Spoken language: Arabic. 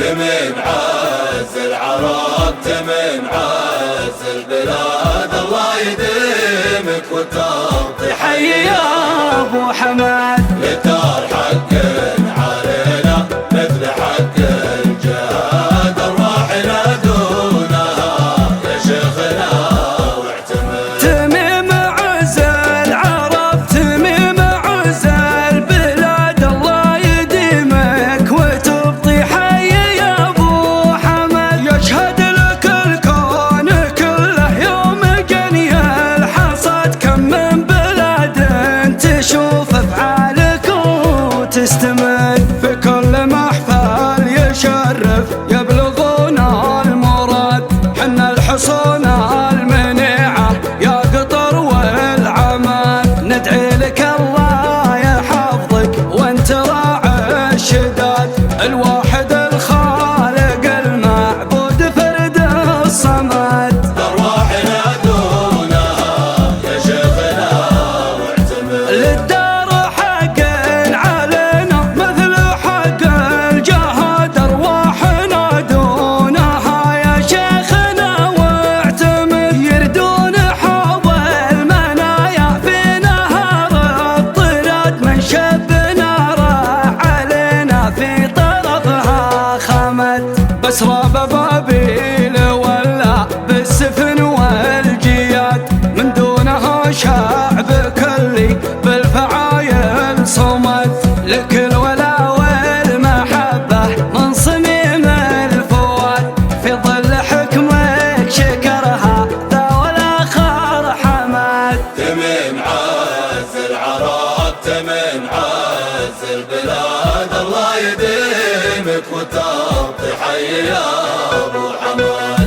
تمن عز العرب تمن عز البلاد، الله يديمك وتعطي حي يا ابو حماد. للدار حق علينا مثل حق الجهاد، ارواحنا دونها يا شيخنا واعتمد. تميم عز العرب تميم عز البلاد، الله يديمك وتبقي حي يا ابو حمد. يشهد لك الكون كله يوم جني الحصاد، كم من بلاد تشوف افعالك وتستمد. في كل محفل يشرف يبلغون المراد، حنا الحصون المنيعة يا قطر والعماد. ندعي لك الله يحفظك وانت راعي الشداد، الواحد الخالق المعبود فرد الصمد. ارواحنا دونها يا شيخنا واعتمد. للدار حق علينا مثل حق الجهاد، ارواحنا دونها يا شيخنا واعتمد. يردون حوض المنايا في نهر الطراد، من شب ناره علينا في طرفها خمد. بسرى بابيل ولا بالسفن والجياد، من دونها شعب كلي بالفعايل صمد. لك الولا والمحبة من صميم الفؤاد، في ظل حكمك شكرها ذا والآخر حمد. تمن عز العرب تمن عز البلاد، الله يديمك وتعطي حي يا ابو حماد.